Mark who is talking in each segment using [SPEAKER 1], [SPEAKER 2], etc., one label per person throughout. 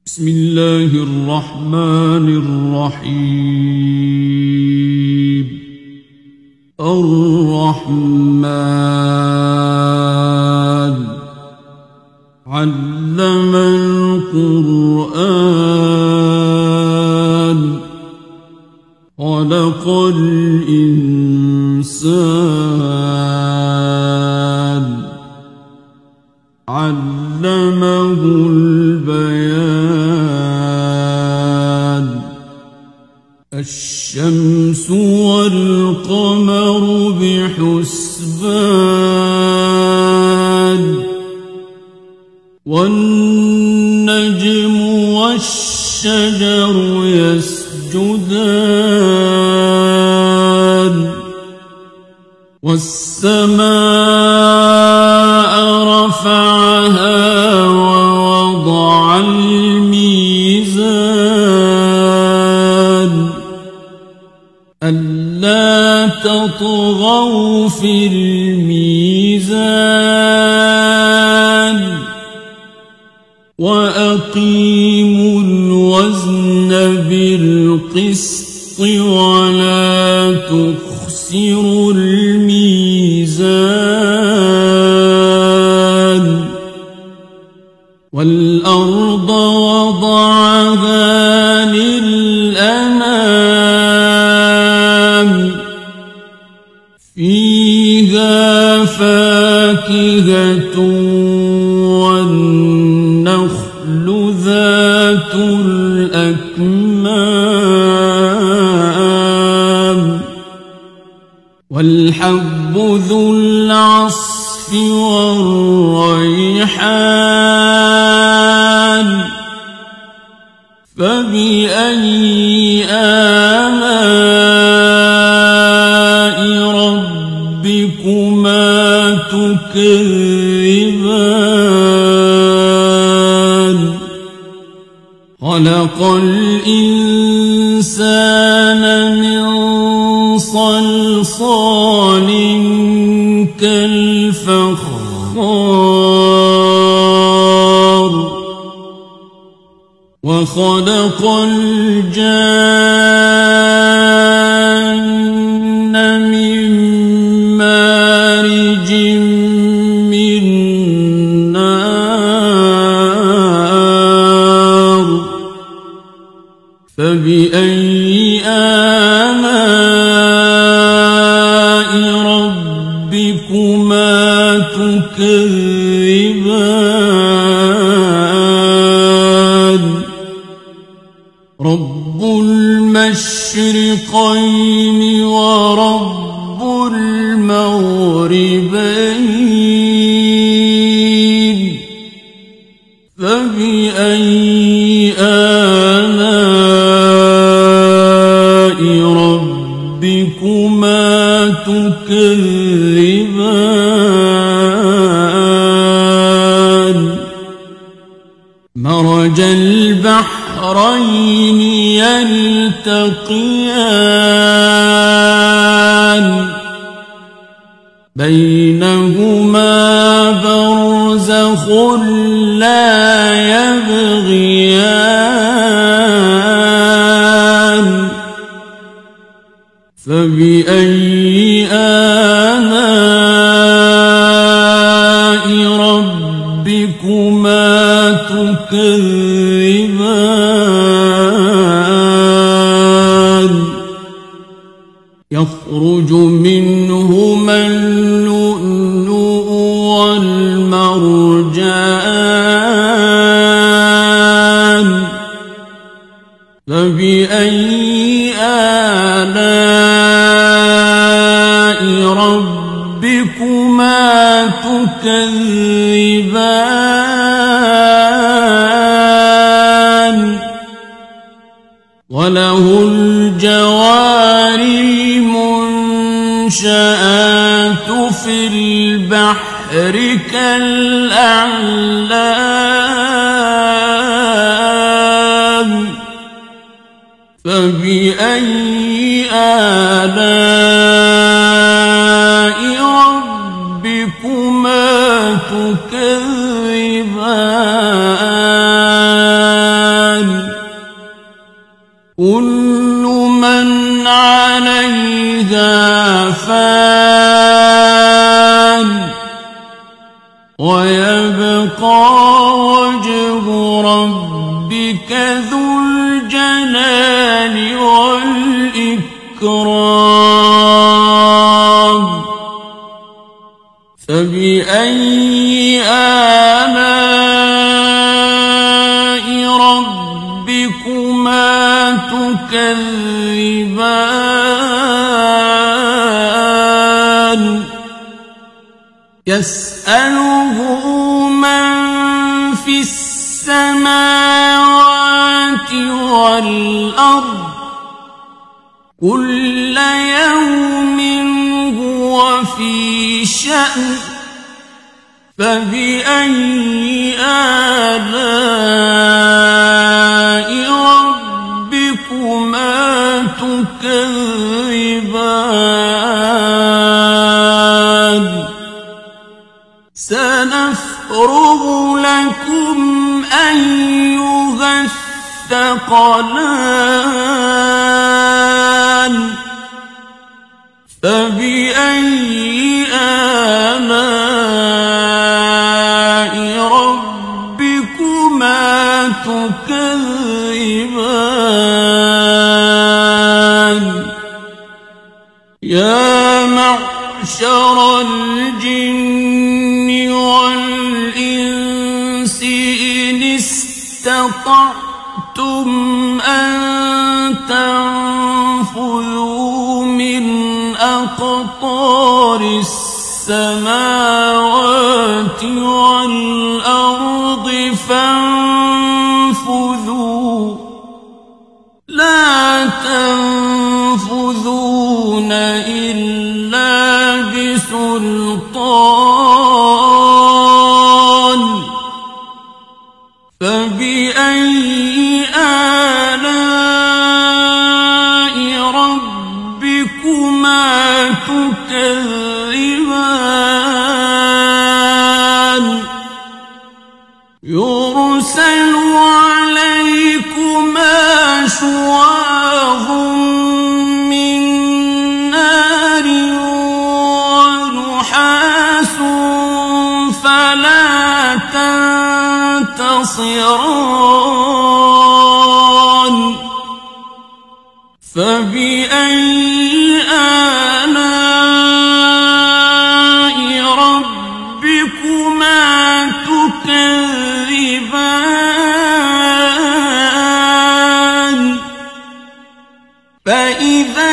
[SPEAKER 1] بسم الله الرحمن الرحيم. الرحمن علم القرآن خلق الإنسان علمه البيان. الشمس والقمر بحسبان والنجم والشجر يسجدان والسماء رفعها ووضع الميزان ألا تطغوا في الميزان وأقيموا الوزن بالقسط ولا تخسروا الميزان. والأرض وضعها للأنام فيها فاكهة والنخل ذات الأكمام والحب ذو العصف والريحان فبأي آلاء ربكما تكذبان. خلق الإنسان من صلصال كالفخار وخلق الجان من مارج من نار فبأي آلاء ربكما تكذبان. رب المشرقين ورب المغربين فبأي آلاء ربكما تكذبان. مرج البحرين يلتقيان بينهما برزخ لا يبغيان فبأي آلاء ربكما تكذبان. يخرج منهما اللؤلؤ والمرجان فبأي آلاء ربكما تكذبان. وله الجوار المنشآت في البحر كالأعلام فبأي آلاء ربكما تكذبان. كل من عليها فان ويبقى وجه ربك ذو الجلال والإكرام فبأي آلاء ربكما تكذبان يسأله من في السماوات والأرض كل يوم هو في شأن فبأي آلاء ربكما تكذبان سنفرغ لكم أيها الثقلان فبأي آلاء ربكما تكذبان يا معشر الجن والإنس إن استطعتم أن تنفذوا من أقطار السماوات والأرض فانفذوا لا تنفذون إلا بسلطان فبأي آلاء ربكما تكذبان يرسل عليكما شواظ من نار ونحاس فلا تنتصران فبأي آلاء ربكما تكذبان فإذا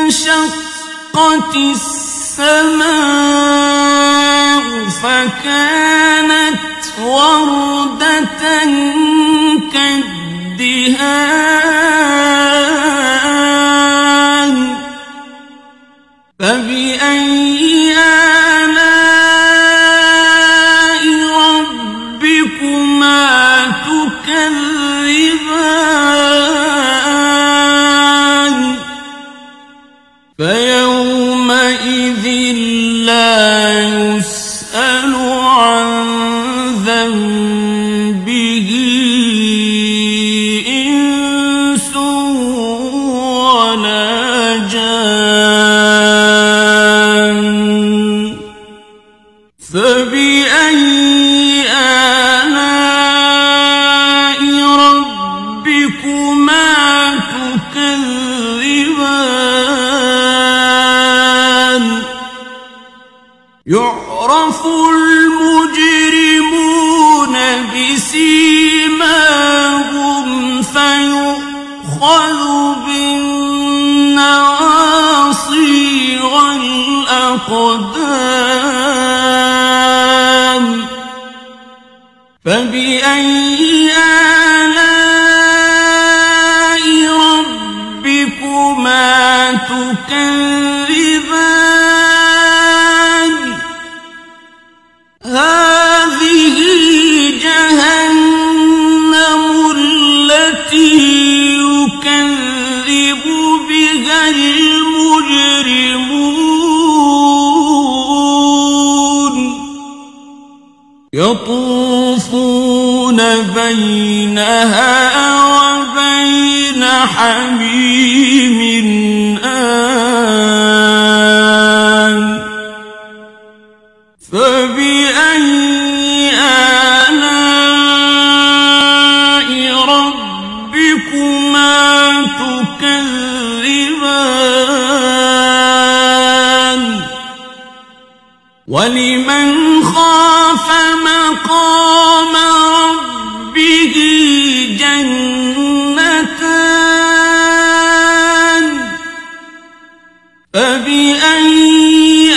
[SPEAKER 1] انشقت السماء فكانت وردة كالدهان فبأي آلاء ربكما تكذبان فيومئذ لا يسأل عن ذنبه إنس ولا جان فبأي آلاء ربكما تكذبان يعرف المجرمون بسيماهم فيؤخذ بالنواصي والأقدام فبأي آلاء ربكما تكذبان هذه جهنم التي يكذب بها المجرمون يطوفون بينها وبين حميم آن فبأي آلاء ربكما تكذبان ولمن خاف مقام ربه جنتان فبأي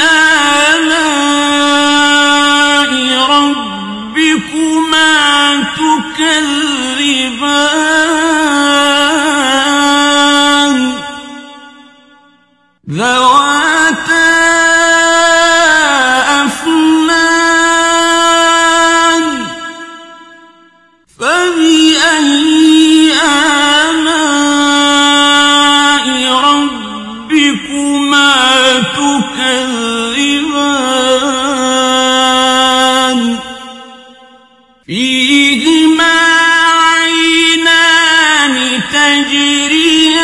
[SPEAKER 1] آلاء ربكما تكذبان ذواتا أفنان فبأي آلاء ربكما تكذبان فيهما عينان تجريان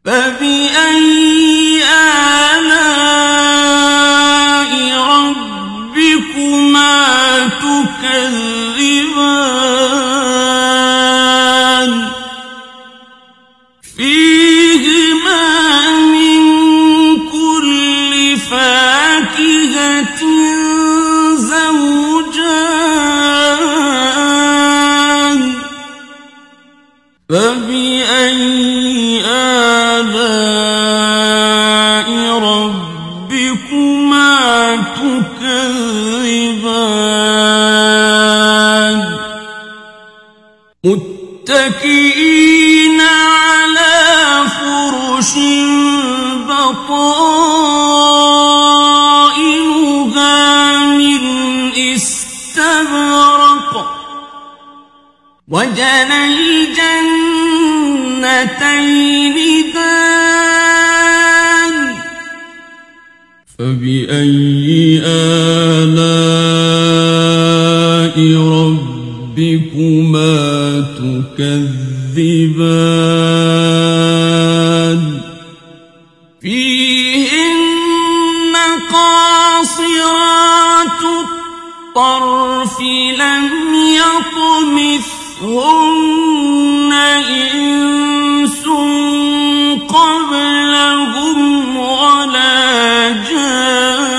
[SPEAKER 1] فبأي آلاء ربكما تكذبان فيهما من كل فاكهة زوجان فبأي آلاء ربكما تكذبان متكئين على فرش بطائنها من استبرق وجنى الجنتين دان فبأي آلاء ربكما تكذبان فيهن قاصرات الطرف لم يطمثهن إنس قبلهم ولا جان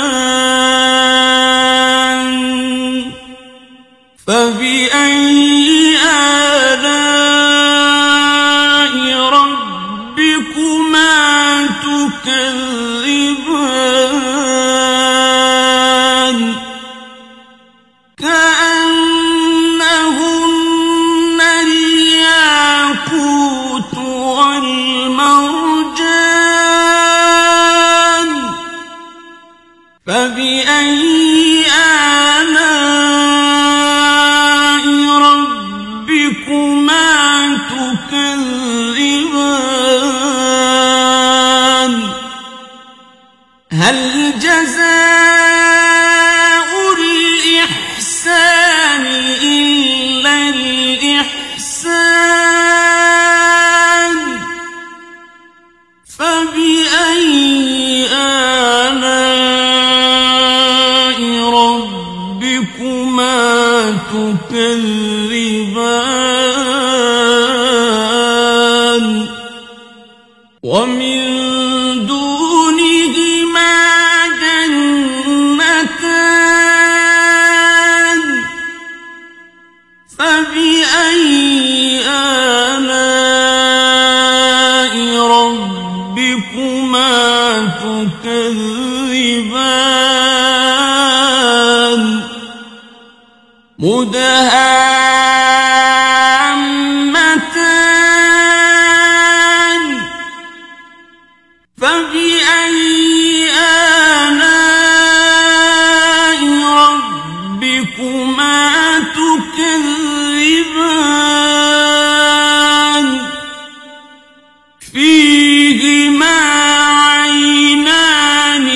[SPEAKER 1] فبأي آلاء ربكما تكذبان كأنهن الياقوت والمرجان فبأي آلاء ربكما تكذبان هل جزاء الإحسان إلا الإحسان فبأي آلاء ربكما تكذبان ومن دونهما جنتان فبأي آلاء ربكما تكذبان مدهامتان فبأي آلاء ربكما تكذبان فيهما عينان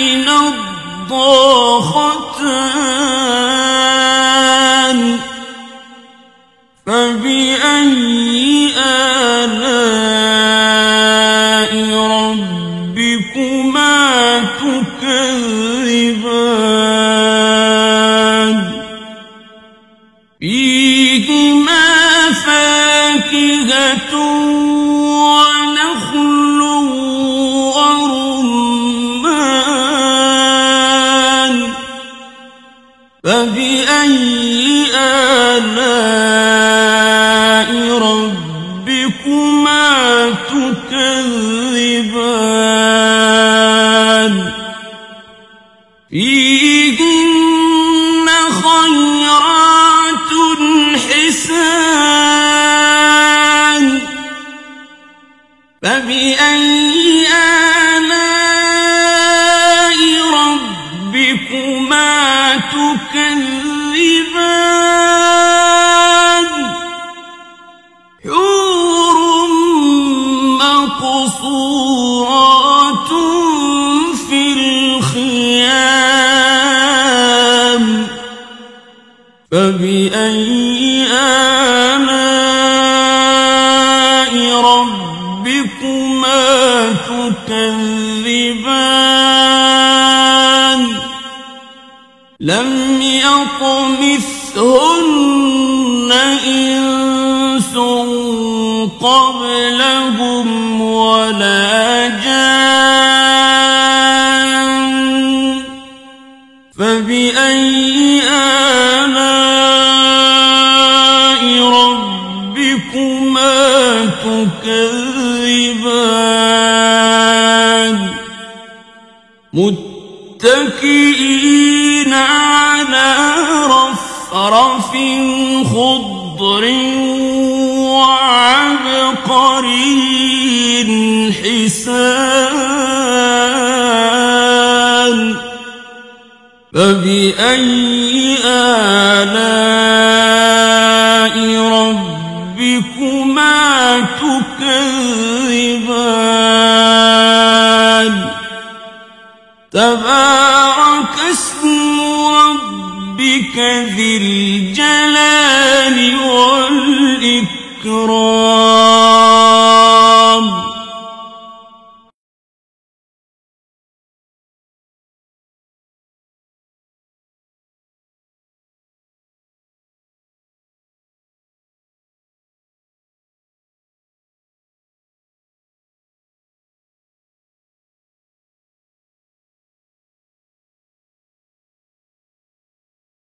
[SPEAKER 1] نضاختان فبأي فبأي آلاء ربكما تكذبان فيهن خيرات حسان فبأي آلاء ربكما تكذبان حور مقصورات في الخيام فبأي آلاء ربكما تكذبان لم يطمثهن إنس قبلهم ولا جان فبأي آلاء ربكما تكذبان متكئين على رفرف خضر وعبقري حسان فبأي آلاء ربكما تكذبان تبارك اسم ربك ذي الجلال